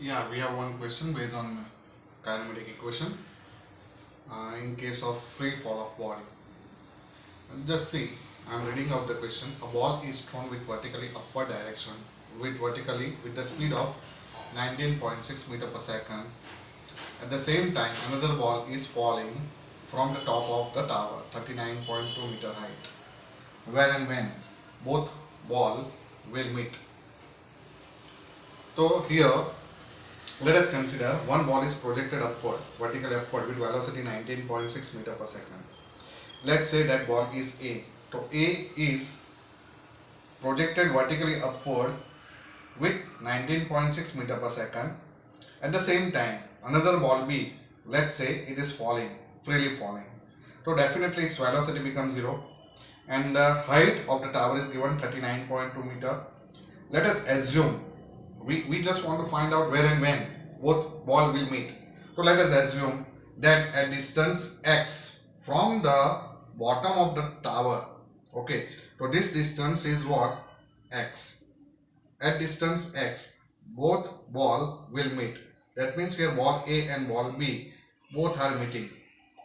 Yeah, we have one question based on kinematic equation. In case of free fall of ball, just see. I am reading out the question. A ball is thrown with vertically upward direction, with the speed of 19.6 meter per second. At the same time, another ball is falling from the top of the tower, 39.2 meter height. Where and when both ball will meet. So here, let us consider one ball is projected upward, vertically upward with velocity 19.6 meter per second. Let's say that ball is A. So A is projected vertically upward with 19.6 meter per second. At the same time, another ball B, let's say it is falling, freely falling. So definitely its velocity becomes 0 and the height of the tower is given 39.2 meter. Let us assume we just want to find out where and when both ball will meet. So let us assume that at distance x from the bottom of the tower, okay, so this distance is what? X. At distance x both ball will meet. That means here ball A and ball B both are meeting,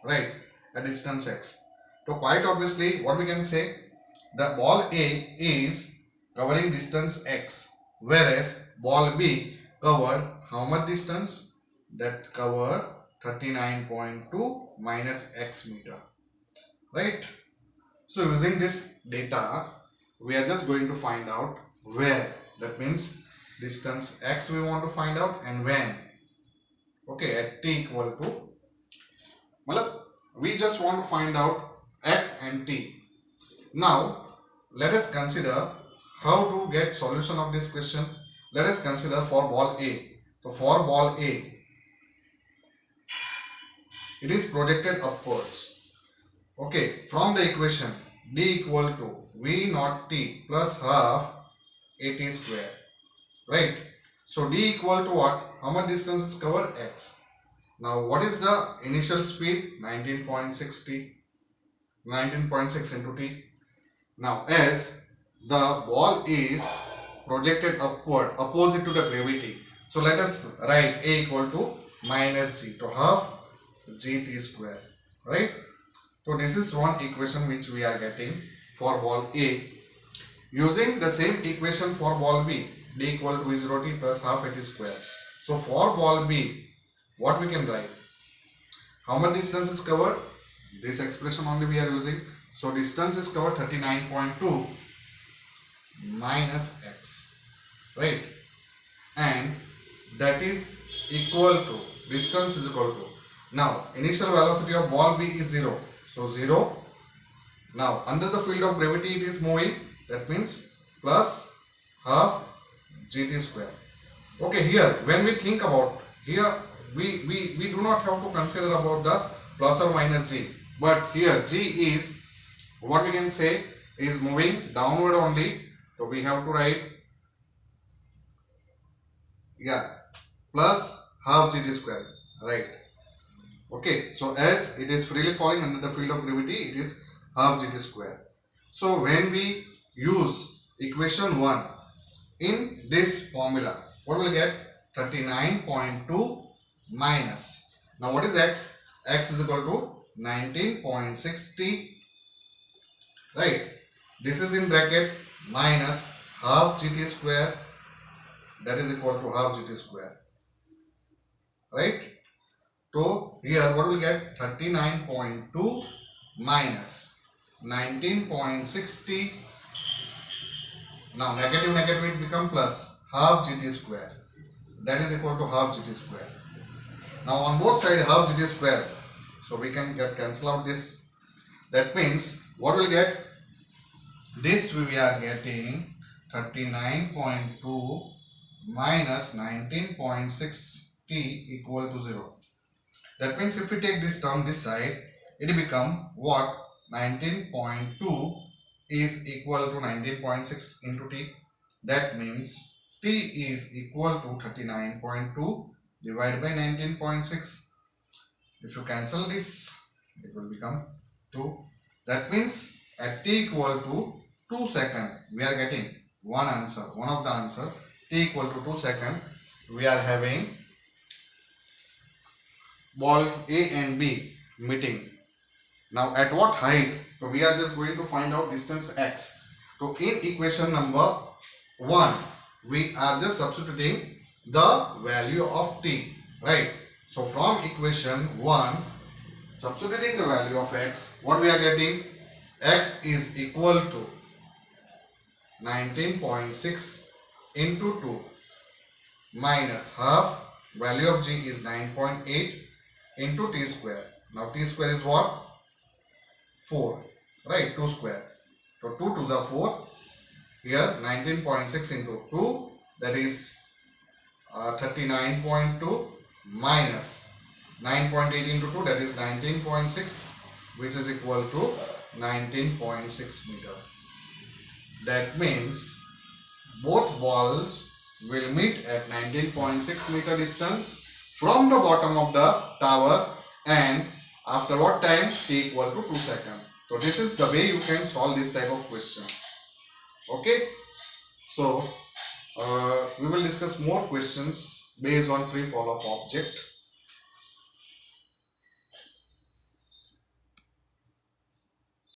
right, at distance x. So quite obviously what we can say, the ball A is covering distance x, whereas ball B covered how much distance? That covered 39.2 minus x meter, right? So using this data, we are just going to find out where, that means distance x we want to find out and when. Okay, at t equal to, we just want to find out x and t. Now let us consider how to get solution of this question. Let us consider for ball A. So for ball A, it is projected upwards. Okay, from the equation d equal to v naught t plus half at square, right? So d equal to what? How much distance is covered? X. Now what is the initial speed? 19.6 t. 19.6 into t. Now as the ball is projected upward opposite to the gravity, so let us write a equal to minus g, to half gt square, right? So this is one equation which we are getting for ball A. Using the same equation for ball B, d equal to v0 t plus half at square. So for ball B, what we can write? How much distance is covered? This expression only we are using. So distance is covered 39.2 minus x, right? And that is equal to, distance is equal to, now initial velocity of ball B is 0. So 0. Now under the field of gravity it is moving, that means plus half gt square. Okay, here when we think about, here we do not have to consider about the plus or minus g, but here g is, what we can say, is moving downward only. So we have to write, yeah, plus half gt square, right? Okay, so as it is freely falling under the field of gravity, it is half gt square. So when we use equation 1 in this formula, what will we get? 39.2 minus, now what is x? X is equal to 19.60, right? This is in bracket minus half gt square, that is equal to half gt square, right? So here what we get? 39.2 minus 19.60. Now negative it become plus half gt square, that is equal to half gt square. Now on both sides half gt square, so we can cancel out this. That means what we'll get? This we are getting 39.2 minus 19.6 t equal to 0. That means if we take this term this side, it become what? 19.2 is equal to 19.6 into t. That means t is equal to 39.2 divided by 19.6. If you cancel this, it will become 2. That means at t equal to 2 seconds, we are getting one answer, one of the answer, t equal to 2 seconds. we are having ball A and B meeting. Now at what height? So we are just going to find out distance x. So in equation number 1, we are just substituting the value of t, right? So from equation 1, substituting the value of x, what we are getting? X is equal to 19.6 into 2 minus half, value of g is 9.8 into t square. Now t square is what? 4, right? 2 square. So 2 2s are 4. Here 19.6 into 2, that is 39.2 minus 9.8 into 2, that is 19.6, which is equal to 19.6 meter. That means both balls will meet at 19.6 meter distance from the bottom of the tower, and after what time? T equal to 2 seconds. So this is the way you can solve this type of question. Okay. So we will discuss more questions based on free fall of object.